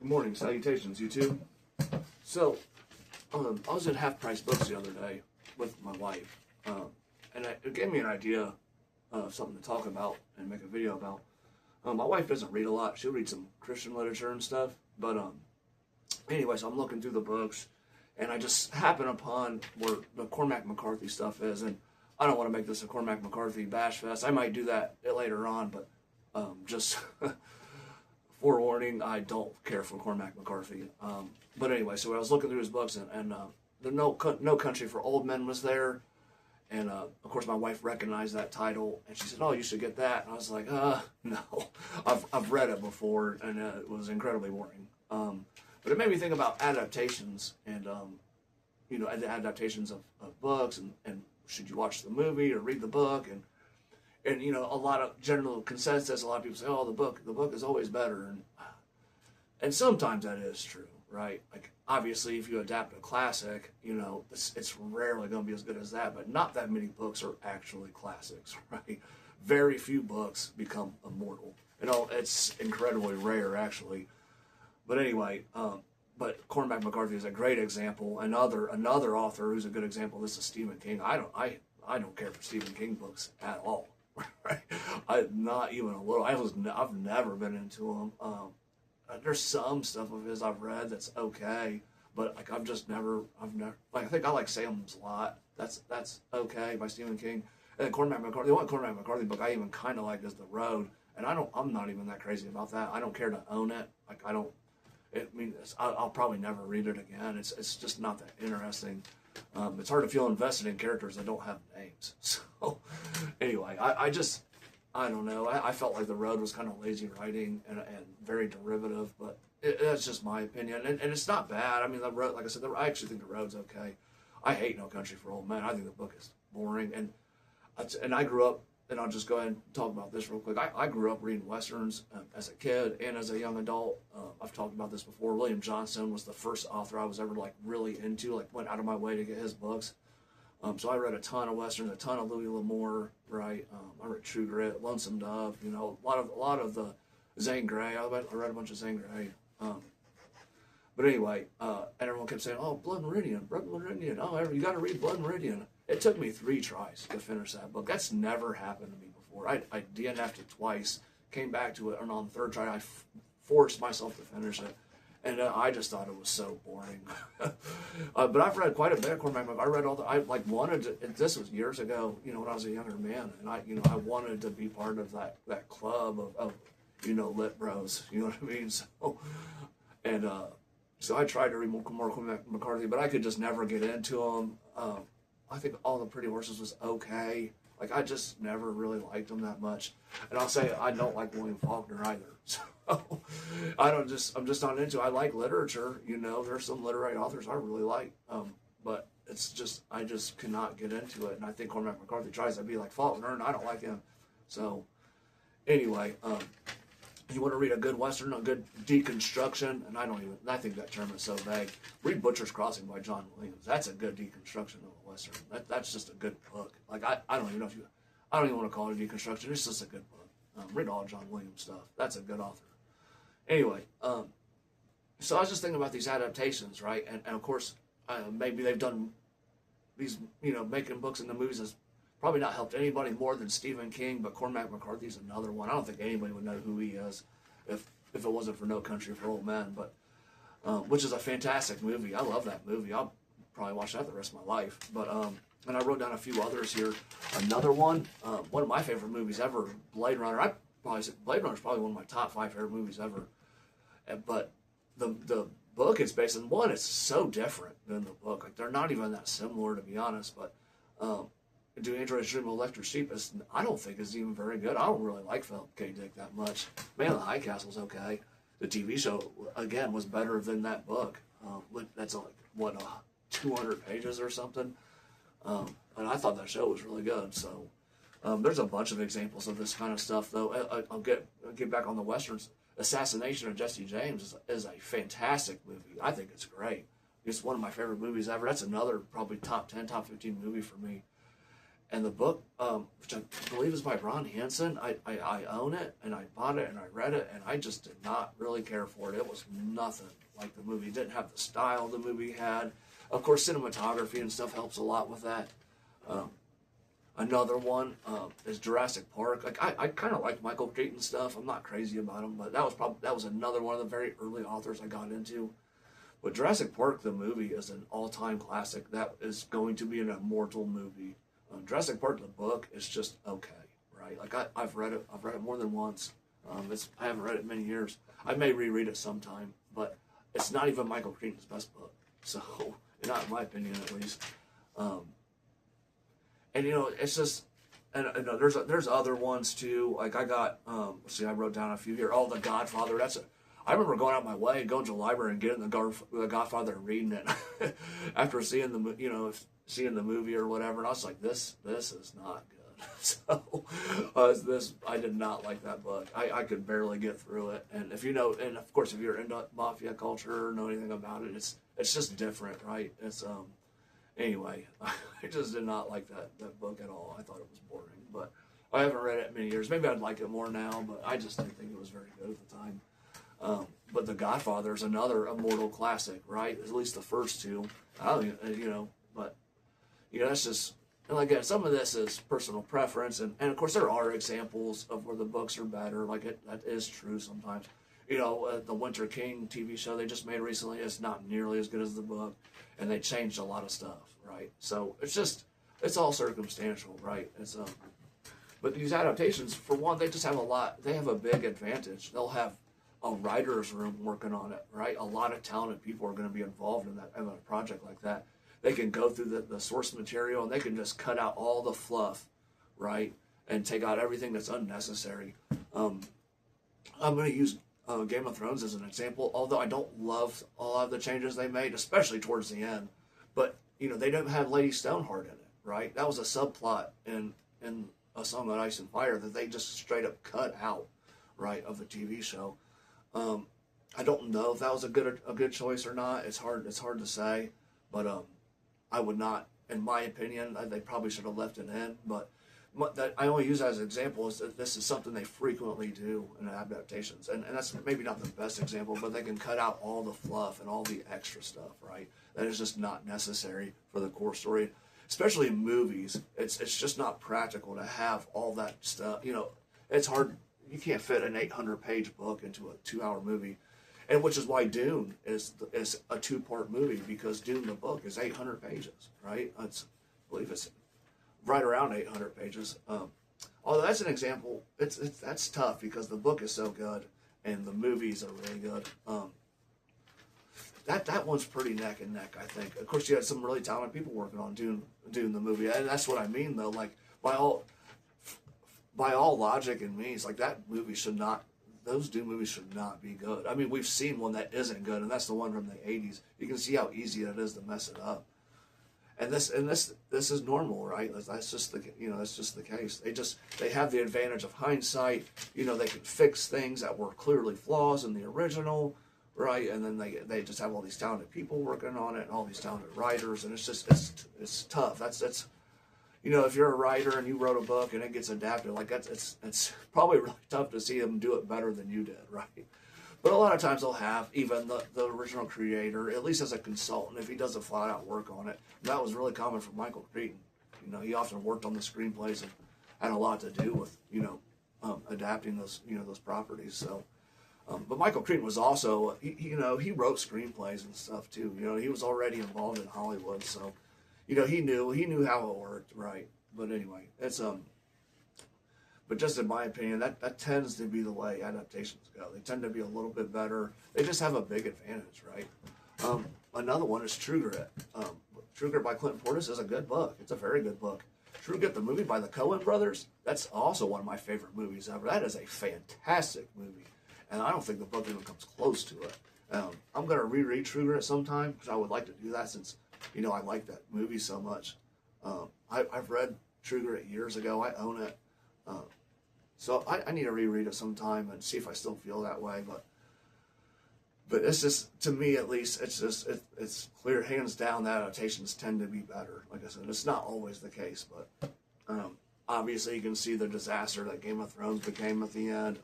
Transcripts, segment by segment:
Good morning, salutations, YouTube. So, I was at Half Price Books the other day with my wife, and it gave me an idea of something to talk about and make a video about. My wife doesn't read a lot. She'll read some Christian literature and stuff, but anyway, so I'm looking through the books, and I just happen upon where the Cormac McCarthy stuff is, and I don't want to make this a Cormac McCarthy bash fest. I might do that later on, but just forewarning, I don't care for Cormac McCarthy. But anyway, so I was looking through his books, and the No Country for Old Men was there. And, of course, my wife recognized that title, and she said, "Oh, you should get that." And I was like, no. I've read it before, and it was incredibly boring. But it made me think about adaptations, and, the adaptations of books, and should you watch the movie or read the book, and a lot of general consensus, a lot of people say, "Oh, the book is always better," and sometimes that is true, right? Like, obviously, if you adapt a classic, it's rarely going to be as good as that, but not that many books are actually classics, right? Very few books become immortal. It's incredibly rare, actually. But anyway, but Cormac McCarthy is a great example. Another author who's a good example. This is Stephen King. I don't care for Stephen King books at all. Right? Not even a little. I've never been into him. There's some stuff of his I've read that's okay, but like I think I like Salem's Lot. That's okay by Stephen King. And then Cormac McCarthy. The one Cormac McCarthy book I even kind of like is The Road, and I'm not even that crazy about that. I don't care to own it. Like I'll probably never read it again. It's just not that interesting. It's hard to feel invested in characters that don't have names. So, anyway, I don't know. I felt like The Road was kind of lazy writing and very derivative, but that's just my opinion. And it's not bad. I mean, The Road, like I said, I actually think The Road's okay. I hate No Country for Old Men. I think the book is boring. And I grew up, and I'll just go ahead and talk about this real quick. I grew up reading Westerns as a kid and as a young adult. I've talked about this before. William Johnson was the first author I was ever really into, went out of my way to get his books. So I read a ton of Westerns, a ton of Louis L'Amour, right? I read True Grit, Lonesome Dove, a lot of the Zane Grey. I read a bunch of Zane Grey. But anyway, and everyone kept saying, "Oh, Blood Meridian. Oh, you got to read Blood Meridian." It took me 3 tries to finish that book. That's never happened to me before. I DNF'd it twice, came back to it, and on the 3rd try, I forced myself to finish it. And I just thought it was so boring. But I've read quite a bit of Cormac McCarthy. I read all wanted to, this was years ago, when I was a younger man, and I wanted to be part of that club of lit bros, you know what I mean? So I tried to read more Cormac McCarthy, but I could just never get into him. I think All the Pretty Horses was okay. I just never really liked him that much. And I'll say I don't like William Faulkner either. So I'm just not into it. I like literature, there's some literary authors I really like. But it's just, I just cannot get into it. And I think Cormac McCarthy tries to be like Faulkner, and I don't like him. So anyway, you want to read a good Western, a good deconstruction, and I think that term is so vague. Read Butcher's Crossing by John Williams. That's a good deconstruction of a Western. That's just a good book. I don't even know I don't even want to call it a deconstruction. It's just a good book. Read all John Williams stuff. That's a good author. Anyway, so I was just thinking about these adaptations, right? And of course, maybe they've done these, making books into movies has probably not helped anybody more than Stephen King, but Cormac McCarthy's another one. I don't think anybody would know who he is if it wasn't for No Country for Old Men, but which is a fantastic movie. I love that movie. I'll probably watch that the rest of my life. But and I wrote down a few others here. Another one of my favorite movies ever, Blade Runner. I probably said Blade Runner is probably one of my top 5 favorite movies ever. But the book it's based on, one, it's so different than the book. They're not even that similar, to be honest. But Do Androids Dream of Electric Sheep I don't think is even very good. I don't really like Philip K. Dick that much. Man in the High Castle's okay. The TV show, again, was better than that book. That's 200 pages or something. And I thought that show was really good. So there's a bunch of examples of this kind of stuff, though. I'll get back on the Westerns. Assassination of Jesse James is a fantastic movie. I think it's great. It's one of my favorite movies ever. That's another probably top 10, top 15 movie for me. And the book, which I believe is by Ron Hansen, I own it, and I bought it, and I read it, and I just did not really care for it. It was nothing like the movie. It didn't have the style the movie had. Of course, cinematography and stuff helps a lot with that. Another one is Jurassic Park. Like I kind of like Michael Crichton stuff. I'm not crazy about him, but that was another one of the very early authors I got into. But Jurassic Park, the movie, is an all-time classic. That is going to be an immortal movie. Jurassic Park, the book, is just okay, right? Like I've read it. I've read it more than once. I haven't read it in many years. I may reread it sometime, but it's not even Michael Crichton's best book. So, not in my opinion, at least. And it's just, and there's other ones too. Like I got, let's see, I wrote down a few here. Oh, The Godfather. I remember going out my way, going to the library and getting the Godfather and reading it after seeing the movie or whatever. And I was like, this is not good. So I did not like that book. I could barely get through it. And and of course, if you're into mafia culture or know anything about it, it's just different, right? Anyway, I just did not like that book at all. I thought it was boring, but I haven't read it in many years. Maybe I'd like it more now, but I just didn't think it was very good at the time. But The Godfather is another immortal classic, right? At least the first two. But that's just, and again, some of this is personal preference, and of course there are examples of where the books are better. Like that is true sometimes. The Winter King TV show they just made recently is not nearly as good as the book, and they changed a lot of stuff, right? So it's all circumstantial, right? But these adaptations, for one, they just have they have a big advantage. They'll have a writer's room working on it, right? A lot of talented people are going to be involved in a project like that. They can go through the source material and they can just cut out all the fluff, right? And take out everything that's unnecessary. I'm going to use Game of Thrones as an example, although I don't love a lot of the changes they made, especially towards the end. But, they don't have Lady Stoneheart in it, right? That was a subplot in A Song of Ice and Fire that they just straight up cut out, right, of the TV show. I don't know if that was a good choice or not. It's hard to say, but I would not, in my opinion, they probably should have left it in. But that I only use that as an example is that this is something they frequently do in adaptations, and that's maybe not the best example, but they can cut out all the fluff and all the extra stuff, right? That is just not necessary for the core story, especially in movies. It's just not practical to have all that stuff. It's hard. You can't fit an 800-page book into a 2-hour movie, and which is why Dune is a 2-part movie, because Dune the book is 800 pages, right? I believe it's right around 800 pages. Although that's an example, that's tough because the book is so good and the movies are really good. That one's pretty neck and neck, I think. Of course, you had some really talented people working on Dune the movie, and that's what I mean though. Like by all logic and means, like those Dune movies should not be good. I mean, we've seen one that isn't good, and that's the one from the 80s. You can see how easy it is to mess it up. And this is normal, right? That's just the case. They have the advantage of hindsight. They can fix things that were clearly flaws in the original, right? And then they just have all these talented people working on it and all these talented writers, and it's tough. That's if you're a writer and you wrote a book and it gets adapted, like it's probably really tough to see them do it better than you did, right? But a lot of times they'll have even the original creator, at least as a consultant, if he does a flat-out work on it. And that was really common for Michael Crichton. He often worked on the screenplays and had a lot to do with, adapting those properties. So, but Michael Crichton was also, he wrote screenplays and stuff too. He was already involved in Hollywood, so, he knew how it worked, right? But anyway, but just in my opinion, that tends to be the way adaptations go. They tend to be a little bit better. They just have a big advantage, right? Another one is True Grit. True Grit by Clinton Portis is a good book. It's a very good book. True Grit, the movie by the Coen brothers, that's also one of my favorite movies ever. That is a fantastic movie, and I don't think the book even comes close to it. I'm going to reread True Grit sometime, because I would like to do that since, I like that movie so much. I've read True Grit years ago. I own it. So I need to reread it sometime and see if I still feel that way. But it's just, to me at least, it's clear, hands down, that adaptations tend to be better. Like I said, it's not always the case, but Obviously, you can see the disaster that Game of Thrones became at the end.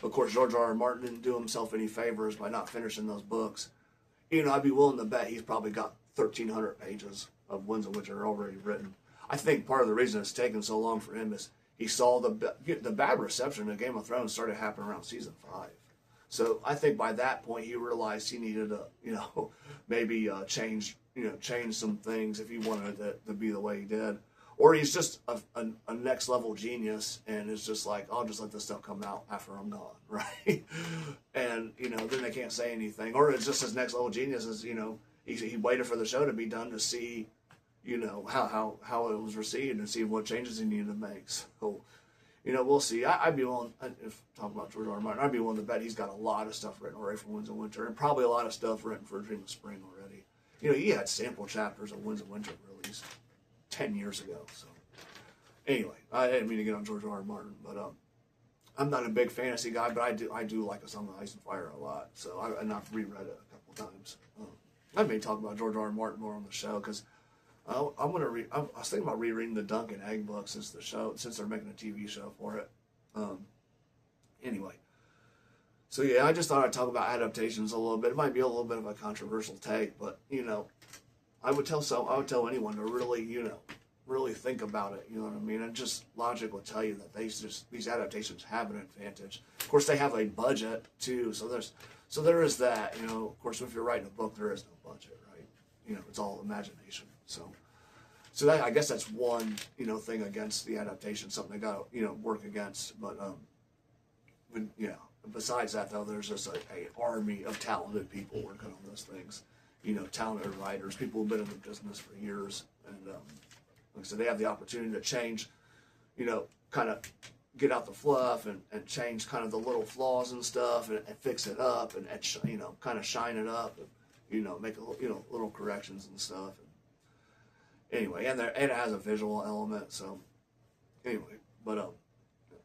Of course, George R. R. Martin didn't do himself any favors by not finishing those books. I'd be willing to bet he's probably got 1,300 pages of Winds of Winter already written. I think part of the reason it's taken so long for him is he saw the bad reception of Game of Thrones started happening around season 5. So I think by that point he realized he needed to, maybe change some things if he wanted it to be the way he did. Or he's just a next level genius and is just like, I'll just let this stuff come out after I'm gone, right? And, then they can't say anything. Or it's just his next level genius is, he waited for the show to be done to see, how it was received and see what changes he needed to make. So, we'll see. I'd be willing, if talking about George R. R. Martin, I'd be willing to bet he's got a lot of stuff written already for Winds of Winter and probably a lot of stuff written for Dream of Spring already. He had sample chapters of Winds of Winter released 10 years ago. So anyway, I didn't mean to get on George R. R. Martin, but I'm not a big fantasy guy, but I do like A Song of Ice and Fire a lot. So I've reread it a couple times. I may talk about George R. R. Martin more on the show because I was thinking about rereading the Dunk and Egg book since they're making a TV show for it. Anyway, so yeah, I just thought I'd talk about adaptations a little bit. It might be a little bit of a controversial take, but I would tell anyone to really think about it. You know what I mean? And just logic would tell you that these adaptations have an advantage. Of course, they have a budget too, so there is that. Of course, if you're writing a book, there is no budget, right? It's all imagination. So that, I guess that's one thing against the adaptation, something they got to work against. But besides that though, there's just a army of talented people working on those things. Talented writers, people who've been in the business for years, and like I said, they have the opportunity to change, kind of get out the fluff and change kind of the little flaws and stuff and fix it up and kind of shine it up and make little corrections and stuff. Anyway, and it has a visual element. So anyway, but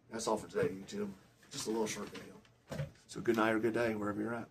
that's all for today, YouTube. Just a little short video. So good night or good day wherever you're at.